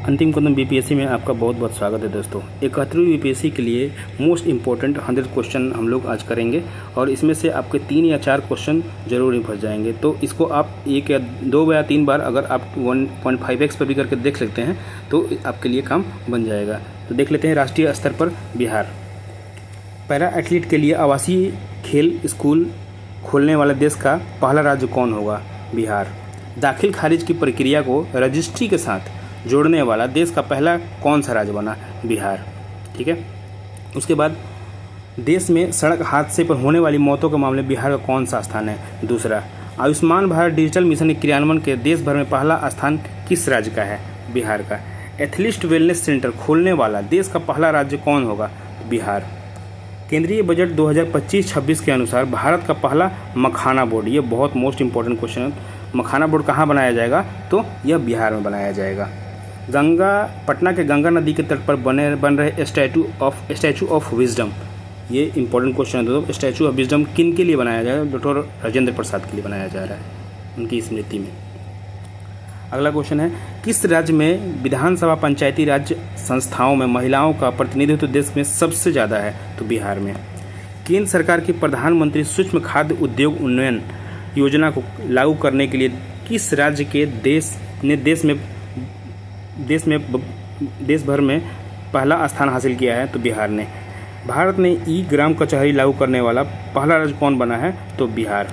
अंतिम कदम बीपीएससी में आपका बहुत बहुत स्वागत है दोस्तों। 71वीं बीपीएससी के लिए मोस्ट इंपॉर्टेंट 100 क्वेश्चन हम लोग आज करेंगे और इसमें से आपके 3 या 4 क्वेश्चन जरूर ही फंस जाएंगे। तो इसको आप 1 या 2 या 3 बार अगर आप 1.5x पर भी करके देख लेते हैं तो आपके लिए काम बन जाएगा। तो देख लेते हैं राष्ट्रीय स्तर पर बिहार। पैरा एथलीट के लिए आवासीय खेल स्कूल खोलने वाला देश का पहला राज्य कौन होगा? बिहार। दाखिल खारिज की प्रक्रिया को रजिस्ट्री के साथ जोड़ने वाला देश का पहला कौन सा राज्य बना? बिहार। ठीक है। उसके बाद देश में सड़क हादसे पर होने वाली मौतों के मामले बिहार का कौन सा स्थान है? दूसरा। आयुष्मान भारत डिजिटल मिशन के क्रियान्वयन के देश भर में पहला स्थान किस राज्य का है? बिहार का। एथलीट वेलनेस सेंटर खोलने वाला देश का पहला राज्य कौन होगा? बिहार। केंद्रीय बजट 2025-26 के अनुसार भारत का पहला मखाना बोर्ड, ये बहुत मोस्ट इंपॉर्टेंट क्वेश्चन है, मखाना बोर्ड कहाँ बनाया जाएगा? तो यह बिहार में बनाया जाएगा। पटना के गंगा नदी के तट पर बन रहे स्टैचू ऑफ विजडम, ये इंपॉर्टेंट क्वेश्चन है दोस्तों। स्टैचू ऑफ विजडम किन के लिए बनाया जाएगा? डॉक्टर राजेंद्र प्रसाद के लिए बनाया जा रहा है, उनकी स्मृति में। अगला क्वेश्चन है, किस राज्य में विधानसभा पंचायती राज संस्थाओं में महिलाओं का प्रतिनिधित्व देश में सबसे ज़्यादा है? तो बिहार में। केंद्र सरकार की प्रधानमंत्री सूक्ष्म खाद्य उद्योग उन्नयन योजना को लागू करने के लिए किस राज्य के देश भर में पहला स्थान हासिल किया है? तो बिहार ने। भारत में ई ग्राम कचहरी लागू करने वाला पहला राज्य कौन बना है? तो बिहार।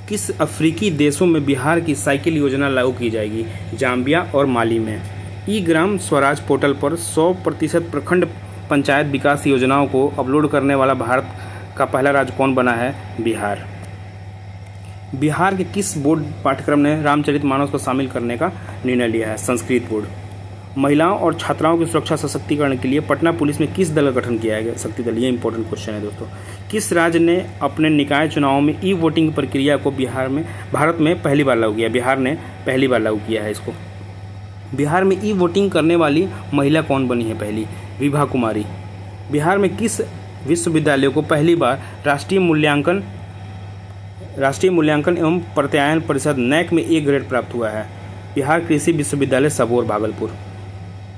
किस अफ्रीकी देशों में बिहार की साइकिल योजना लागू की जाएगी? जाम्बिया और माली में। ई ग्राम स्वराज पोर्टल पर 100% प्रखंड पंचायत विकास योजनाओं को अपलोड करने वाला भारत का पहला राज्य कौन बना है? बिहार। बिहार के किस बोर्ड पाठ्यक्रम ने रामचरितमानस को शामिल करने का निर्णय लिया है? संस्कृत बोर्ड। महिलाओं और छात्राओं की सुरक्षा सशक्तिकरण के लिए पटना पुलिस में किस दल का गठन किया गया? शक्ति दल। ये इंपॉर्टेंट क्वेश्चन है दोस्तों। किस राज्य ने अपने निकाय चुनावों में ई वोटिंग प्रक्रिया को भारत में पहली बार लागू किया? बिहार ने पहली बार लागू किया है इसको। बिहार में ई वोटिंग करने वाली महिला कौन बनी है पहली? विभा कुमारी। बिहार में किस विश्वविद्यालय को पहली बार राष्ट्रीय मूल्यांकन एवं प्रत्यायन परिषद नैक में ए ग्रेड प्राप्त हुआ है? बिहार कृषि विश्वविद्यालय सबौर भागलपुर।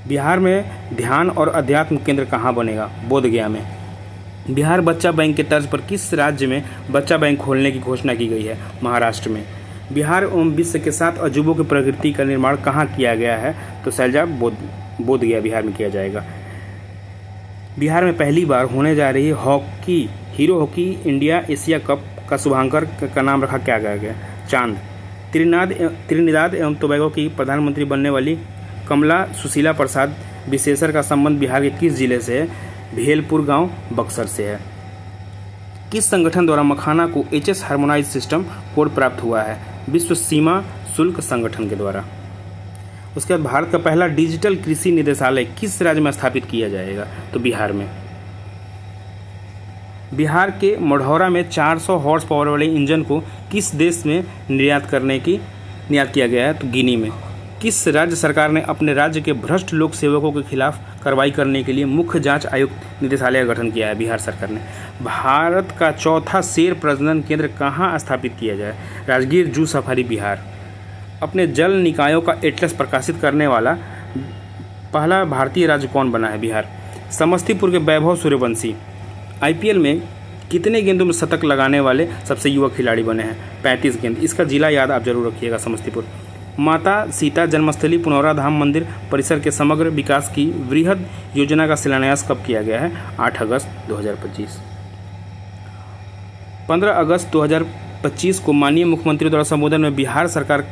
बिहार में ध्यान और अध्यात्म केंद्र कहाँ बनेगा? बोधगया में। बिहार बच्चा बैंक के तर्ज पर किस राज्य में बच्चा बैंक खोलने की घोषणा की गई है? महाराष्ट्र में। बिहार एवं विश्व के 7 अजूबों की प्रकृति का निर्माण कहाँ किया गया है? तो शैलजा बोधगया बिहार में किया जाएगा। बिहार में पहली बार होने जा रही hero hockey India Asia cup का शुभांकर का नाम रखा क्या गया? चांद। त्रिनिदाद एवं टोबैगो की प्रधानमंत्री बनने वाली कमला सुशीला प्रसाद विशेषर का संबंध बिहार के किस जिले से है? भेलपुर गांव, बक्सर से है। किस संगठन द्वारा मखाना को HS हार्मोनाइज सिस्टम कोड प्राप्त हुआ है? विश्व सीमा शुल्क संगठन के द्वारा। उसके बाद भारत का पहला डिजिटल कृषि निदेशालय किस राज्य में स्थापित किया जाएगा? तो बिहार में। बिहार के मढ़ौरा में 400 हॉर्स पावर वाले इंजन को किस देश में निर्यात किया गया है? तो गिनी में। किस राज्य सरकार ने अपने राज्य के भ्रष्ट लोक सेवकों के खिलाफ कार्रवाई करने के लिए मुख्य जांच आयुक्त निदेशालय का गठन किया है? बिहार सरकार ने। भारत का चौथा शेर प्रजनन केंद्र कहाँ स्थापित किया जाए? Rajgir zoo safari, Bihar. अपने जल निकायों का एटलस प्रकाशित करने वाला पहला भारतीय राज्य कौन बना है? बिहार। समस्तीपुर के वैभव सूर्यवंशी IPL में कितने गेंदों में शतक लगाने वाले सबसे युवा खिलाड़ी बने हैं? 35 गेंद। इसका जिला याद आप जरूर रखिएगा, समस्तीपुर। माता सीता जन्मस्थली पुनौरा धाम मंदिर परिसर के समग्र विकास की वृहद योजना का शिलान्यास कब किया गया है? 8 अगस्त 2025। 15 अगस्त 2025 को माननीय मुख्यमंत्री द्वारा संबोधन में बिहार सरकार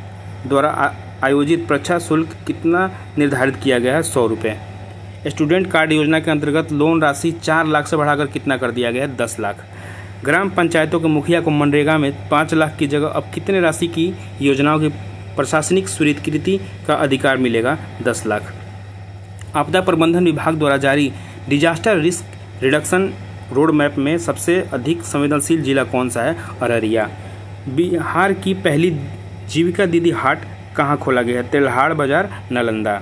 द्वारा आयोजित परीक्षा शुल्क कितना निर्धारित किया गया है? 100 रुपये। स्टूडेंट कार्ड योजना के अंतर्गत लोन राशि 4 लाख से बढ़ाकर कितना कर दिया गया है? 10 लाख। ग्राम पंचायतों के मुखिया को मनरेगा में 5 लाख की जगह अब कितने राशि की योजनाओं की प्रशासनिक स्वीकृति का अधिकार मिलेगा? 10 लाख। आपदा प्रबंधन विभाग द्वारा जारी disaster risk reduction road map में सबसे अधिक संवेदनशील जिला कौन सा है? अररिया। बिहार की पहली जीविका दीदी हाट कहाँ खोला गया है? तेल्हाड़ बाजार, नालंदा।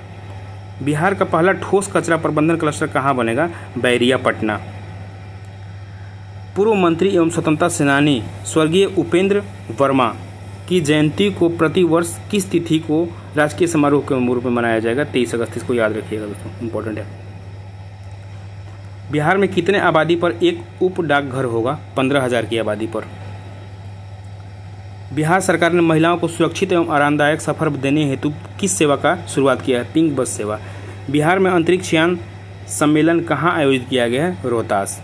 बिहार का पहला ठोस कचरा प्रबंधन क्लस्टर कहाँ बनेगा? बैरिया, पटना। पूर्व मंत्री एवं स्वतंत्रता सेनानी स्वर्गीय उपेंद्र वर्मा की जयंती को प्रतिवर्ष किस तिथि को राजकीय समारोह के रूप में मनाया जाएगा? 23 अगस्त। इसको याद रखिएगा दोस्तों, इंपॉर्टेंट है। बिहार में कितने आबादी पर एक उप डाकघर होगा? 15,000 की आबादी पर। बिहार सरकार ने महिलाओं को सुरक्षित एवं आरामदायक सफर देने हेतु किस सेवा का शुरुआत किया है? पिंक बस सेवा। बिहार में अंतरिक्ष यान सम्मेलन कहाँ आयोजित किया गया है? रोहतास।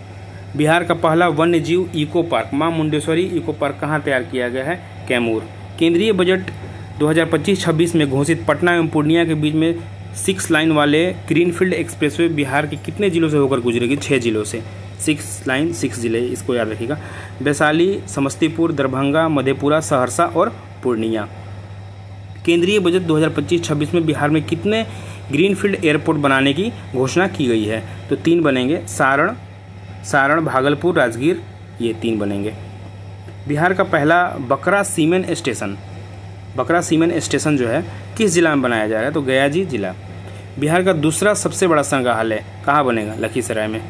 बिहार का पहला वन्य जीव इको पार्क मां मुंडेश्वरी इको पार्क कहाँ तैयार किया गया है? कैमूर। केंद्रीय बजट 2025-26 में घोषित पटना एवं पूर्णिया के बीच में 6 लाइन वाले ग्रीनफील्ड एक्सप्रेसवे बिहार के कितने जिलों से होकर गुजरेगी? 6 जिलों से। 6 लाइन 6 जिले, इसको याद रखिएगा। वैशाली, समस्तीपुर, दरभंगा, मधेपुरा, सहरसा और पूर्णिया। केंद्रीय बजट 2025-26 में बिहार में कितने ग्रीनफील्ड एयरपोर्ट बनाने की घोषणा की गई है? तो 3 बनेंगे। सारण, भागलपुर, राजगीर, ये 3 बनेंगे। बिहार का पहला बकरा सीमेंट स्टेशन जो है किस जिला में बनाया जा रहा है? तो गया जी जिला। बिहार का दूसरा सबसे बड़ा संग्रहालय कहाँ बनेगा? लखीसराय में।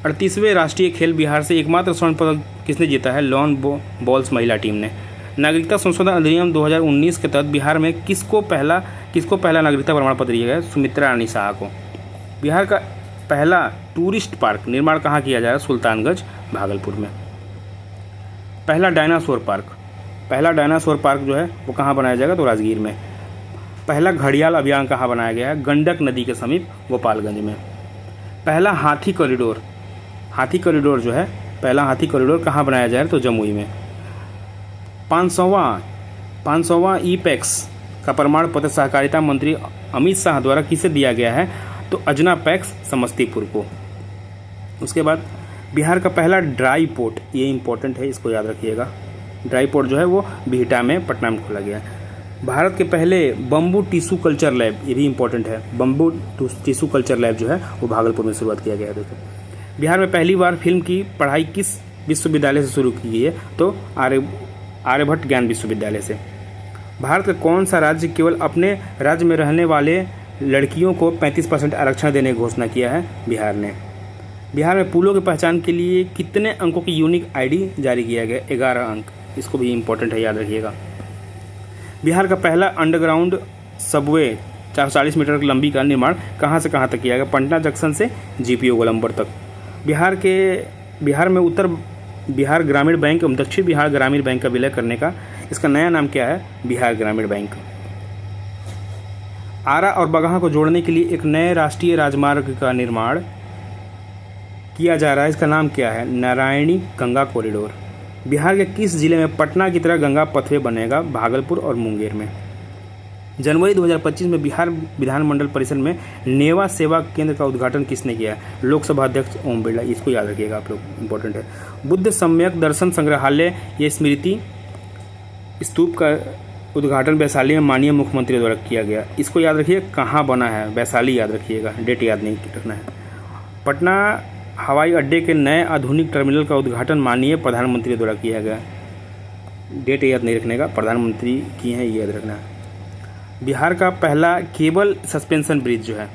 38वें राष्ट्रीय खेल बिहार से एकमात्र स्वर्ण पदक किसने जीता है? लॉन बॉल्स महिला टीम ने। नागरिकता संशोधन अधिनियम 2019 के तहत बिहार में किसको पहला नागरिकता प्रमाण पत्र दिया गया? सुमित्रा रानी शाह को। बिहार का पहला टूरिस्ट पार्क निर्माण कहाँ किया जा रहा है? सुल्तानगंज, भागलपुर में। पहला डायनासोर पार्क जो है वो कहाँ बनाया जाएगा? तो राजगीर में। पहला घड़ियाल अभियान कहाँ बनाया गया है? गंडक नदी के समीप, गोपालगंज में। पहला हाथी कॉरिडोर जो है, पहला हाथी कॉरिडोर कहाँ बनाया जा रहा है? तो जमुई में। 500वां ई-पैक्स का प्रमाण पत्र सहकारिता मंत्री अमित शाह द्वारा किसे दिया गया है? तो अजना पैक्स समस्तीपुर को। उसके बाद बिहार का पहला ड्राई पोर्ट, ये इंपॉर्टेंट है, इसको याद रखिएगा। ड्राई पोर्ट जो है वो बिहटा में, पटना में खोला गया है। भारत के पहले बम्बू टिश्यू कल्चर लैब, ये भी इंपॉर्टेंट है, बम्बू टिश्यू कल्चर लैब जो है वो भागलपुर में शुरुआत किया गया है। दोस्तों, बिहार में पहली बार फिल्म की पढ़ाई किस विश्वविद्यालय से शुरू की गई है? तो आर्यभट्ट ज्ञान विश्वविद्यालय से। भारत का कौन सा राज्य केवल अपने राज्य में रहने वाले लड़कियों को 35% आरक्षण देने की घोषणा किया है? बिहार ने। बिहार में पुलों की पहचान के लिए कितने अंकों की यूनिक आईडी जारी किया गया? 11 अंक, इसको भी इंपॉर्टेंट है, याद रखिएगा। बिहार का पहला अंडरग्राउंड सबवे 440 मीटर लंबी का निर्माण कहाँ से कहाँ तक किया गया? पटना जंक्शन से जीपीओ गोलंबर तक। बिहार में उत्तर बिहार ग्रामीण बैंक एवं दक्षिण बिहार ग्रामीण बैंक का विलय करने का इसका नया नाम क्या है? बिहार ग्रामीण बैंक। आरा और बगहा को जोड़ने के लिए एक नए राष्ट्रीय राजमार्ग का निर्माण किया जा रहा है, इसका नाम क्या है? नारायणी गंगा कॉरिडोर। बिहार के किस जिले में पटना की तरह गंगा पथवे बनेगा? भागलपुर और मुंगेर में। जनवरी 2025 में बिहार विधानमंडल परिसर में नेवा सेवा केंद्र का उद्घाटन किसने किया है? लोकसभा अध्यक्ष ओम बिरला, इसको याद रखिएगा आप लोग, इंपॉर्टेंट है। बुद्ध सम्यक दर्शन संग्रहालय या स्मृति स्तूप का उद्घाटन वैशाली में माननीय मुख्यमंत्री द्वारा किया गया, इसको याद रखिए। कहाँ बना है? वैशाली याद रखिएगा, डेट याद नहीं रखना है। पटना हवाई अड्डे के नए आधुनिक टर्मिनल का उद्घाटन माननीय प्रधानमंत्री द्वारा किया गया, डेट याद नहीं रखने का, प्रधानमंत्री किए हैं, ये याद रखना है। बिहार का पहला केबल सस्पेंशन ब्रिज जो है,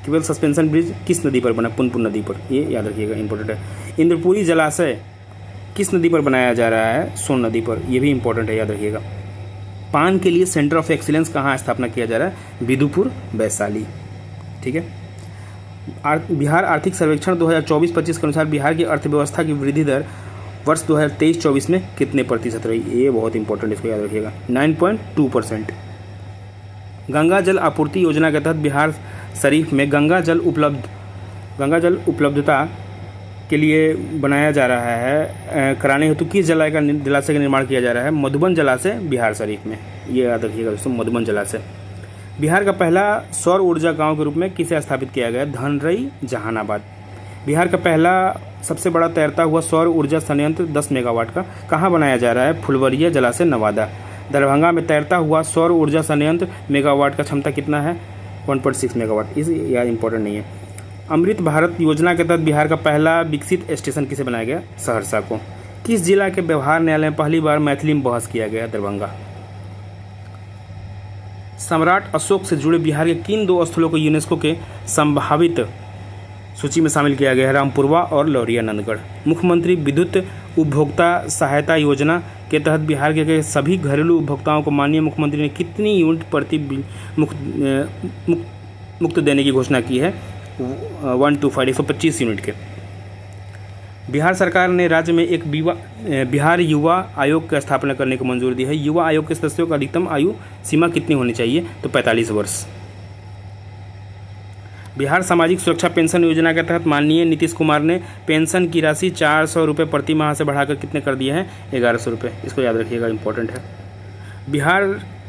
केबल सस्पेंशन ब्रिज किस नदी पर बना? पुनपुन नदी पर, ये याद रखिएगा, इंपॉर्टेंट है। इंद्रपुरी जलाशय किस नदी पर बनाया जा रहा है? सोन नदी पर, यह भी इंपॉर्टेंट है, याद रखिएगा। पान के लिए सेंटर ऑफ एक्सीलेंस कहाँ स्थापना किया जा रहा है? विदुपुर, वैशाली, ठीक है। बिहार आर्थिक सर्वेक्षण 2024-25 के अनुसार बिहार की अर्थव्यवस्था की वृद्धि दर वर्ष 2023-24 में कितने प्रतिशत रही? ये बहुत इंपॉर्टेंट, इसको याद रखिएगा, 9.2%। गंगा जल आपूर्ति योजना के तहत बिहार शरीफ में गंगा जल उपलब्धता के लिए बनाया जा रहा है, कराने हेतु किस जलाशय का निर्माण किया जा रहा है? मधुबन जलाशय, बिहार शरीफ में, ये याद रखिएगा दोस्तों, मधुबन जलाशय। बिहार का पहला सौर ऊर्जा गांव के रूप में किसे स्थापित किया गया? धनरई, जहानाबाद। बिहार का पहला सबसे बड़ा तैरता हुआ सौर ऊर्जा संयंत्र 10 मेगावाट का कहाँ बनाया जा रहा है? फुलवरिया जलाशय, नवादा। दरभंगा में तैरता हुआ सौर ऊर्जा संयंत्र मेगावाट का क्षमता कितना है? 1.6 मेगावाट, इस यार इंपॉर्टेंट नहीं है। अमृत भारत योजना के तहत बिहार का पहला विकसित स्टेशन किसे बनाया गया? सहरसा को। किस जिला के व्यवहार न्यायालय में पहली बार मैथिली में बहस किया गया? दरभंगा। सम्राट अशोक से जुड़े बिहार के किन 2 स्थलों को यूनेस्को के संभावित सूची में शामिल किया गया है रामपुरवा और लौरिया नंदगढ़। मुख्यमंत्री विद्युत उपभोक्ता सहायता योजना के तहत बिहार के सभी घरेलू उपभोक्ताओं को माननीय मुख्यमंत्री ने कितनी यूनिट प्रति बिल मुक्त देने की घोषणा की है? 125 यूनिट के। बिहार सरकार ने राज्य में एक बिहार युवा आयोग की स्थापना करने को मंजूरी दी है। युवा आयोग के सदस्यों की अधिकतम आयु सीमा कितनी होनी चाहिए? तो 45 वर्ष। बिहार सामाजिक सुरक्षा पेंशन योजना के तहत माननीय नीतीश कुमार ने पेंशन की राशि 400 रुपये प्रति माह से बढ़ाकर कितने कर दिए हैं? 1100 रुपये। इसको याद रखिएगा, इंपॉर्टेंट है। बिहार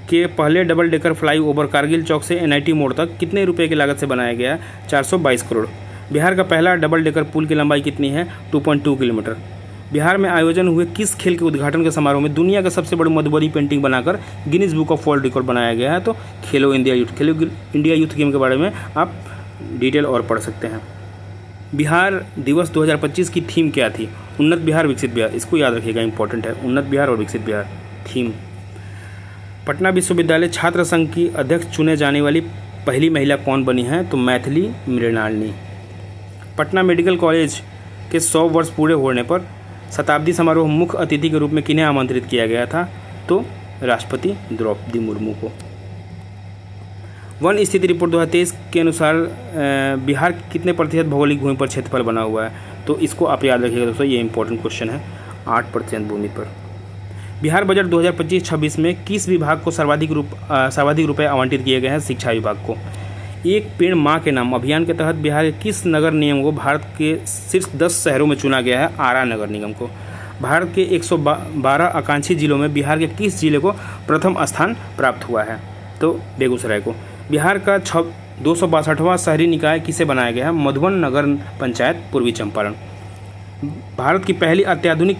के पहले डबल डेकर फ्लाईओवर कारगिल चौक से NIT मोड़ तक कितने रुपए की लागत से बनाया गया? 422 करोड़। बिहार का पहला डबल डेकर पुल की लंबाई कितनी है? 2.2 किलोमीटर। बिहार में आयोजन हुए किस खेल के उद्घाटन के समारोह में दुनिया का सबसे बड़ी मधुबनी पेंटिंग बनाकर Guinness book of world record बनाया गया है? तो खेलो इंडिया यूथ गेम के बारे में आप डिटेल और पढ़ सकते हैं। बिहार दिवस 2025 की थीम क्या थी? उन्नत बिहार विकसित बिहार। इसको याद रखिएगा, इंपॉर्टेंट है। उन्नत बिहार और विकसित बिहार थीम। पटना विश्वविद्यालय छात्र संघ की अध्यक्ष चुने जाने वाली पहली महिला कौन बनी है? तो मैथिली मृणालिनी। पटना मेडिकल कॉलेज के 100 वर्ष पूरे होने पर शताब्दी समारोह मुख्य अतिथि के रूप में किन्हें आमंत्रित किया गया था? तो राष्ट्रपति द्रौपदी मुर्मू को। वन स्थिति रिपोर्ट 2023 के अनुसार बिहार कितने प्रतिशत भौगोलिक भूमि पर क्षेत्रफल बना हुआ है? तो इसको आप याद रखिएगा दोस्तों, ये इंपॉर्टेंट क्वेश्चन है। 8% भूमि पर। बिहार बजट 2025-26 में किस विभाग को सर्वाधिक रुपए आवंटित किए गए हैं? शिक्षा विभाग को। एक पेड़ माँ के नाम अभियान के तहत बिहार के किस नगर निगम को भारत के शीर्ष 10 शहरों में चुना गया है? आरा नगर निगम को। भारत के 112 आकांक्षी जिलों में बिहार के किस जिले को प्रथम स्थान प्राप्त हुआ है? तो बेगूसराय को। बिहार का 262वां शहरी निकाय किसे बनाया गया है? मधुबन नगर पंचायत, पूर्वी चंपारण। भारत की पहली अत्याधुनिक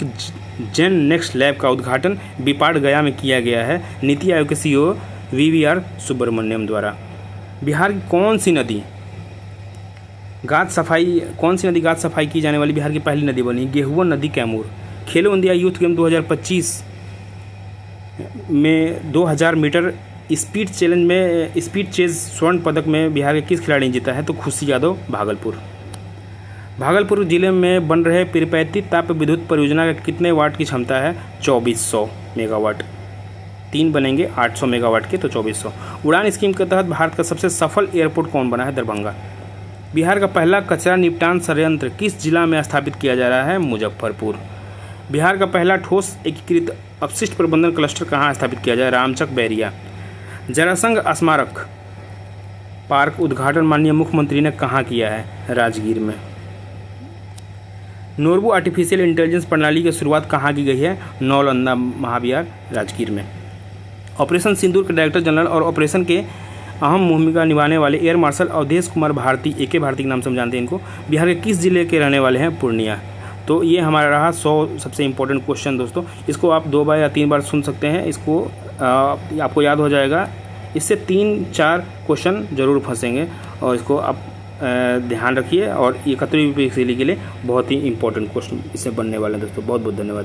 जेन नेक्स्ट लैब का उद्घाटन बिपाड गया में किया गया है नीति आयोग के CEO VVR सुब्रमण्यम द्वारा। बिहार की कौन सी नदी गाद सफाई की जाने वाली बिहार की पहली नदी बनी? गेहुआ नदी, कैमूर। खेलो इंडिया यूथ गेम 2025 में 2000 मीटर स्पीड चेज स्वर्ण पदक में बिहार के किस खिलाड़ी ने जीता है? तो खुशी यादव, भागलपुर। भागलपुर जिले में बन रहे पीरपैंती ताप विद्युत परियोजना का कितने वाट की क्षमता है? 2400 मेगावाट। 3 बनेंगे 800 मेगावाट के, तो 2400। उड़ान स्कीम के तहत भारत का सबसे सफल एयरपोर्ट कौन बना है? दरभंगा। बिहार का पहला कचरा निपटान संयंत्र किस जिला में स्थापित किया जा रहा है? मुजफ्फरपुर। बिहार का पहला ठोस एकीकृत अपशिष्ट प्रबंधन क्लस्टर कहाँ स्थापित किया जाए? रामचक, बैरिया। जरासंघ स्मारक पार्क उद्घाटन माननीय मुख्यमंत्री ने कहाँ किया है? राजगीर में। नोरबू आर्टिफिशियल इंटेलिजेंस प्रणाली की शुरुआत कहाँ की गई है? नालंदा महाविहार, राजगीर में। ऑपरेशन सिंदूर के डायरेक्टर जनरल और ऑपरेशन के अहम भूमिका निभाने वाले air marshal Avadhesh Kumar Bharti, AK Bharti के नाम से हम जानते हैं इनको, बिहार के किस जिले के रहने वाले हैं? पूर्णिया। तो ये हमारा रहा 100 सबसे इम्पोर्टेंट क्वेश्चन दोस्तों। इसको आप 2 बार या 3 बार सुन सकते हैं, इसको आपको याद हो जाएगा। इससे 3-4 क्वेश्चन जरूर फंसेंगे और इसको आप ध्यान रखिए। और 71वीं के लिए बहुत ही इंपॉर्टेंट क्वेश्चन इससे बनने वाले हैं दोस्तों। बहुत बहुत धन्यवाद।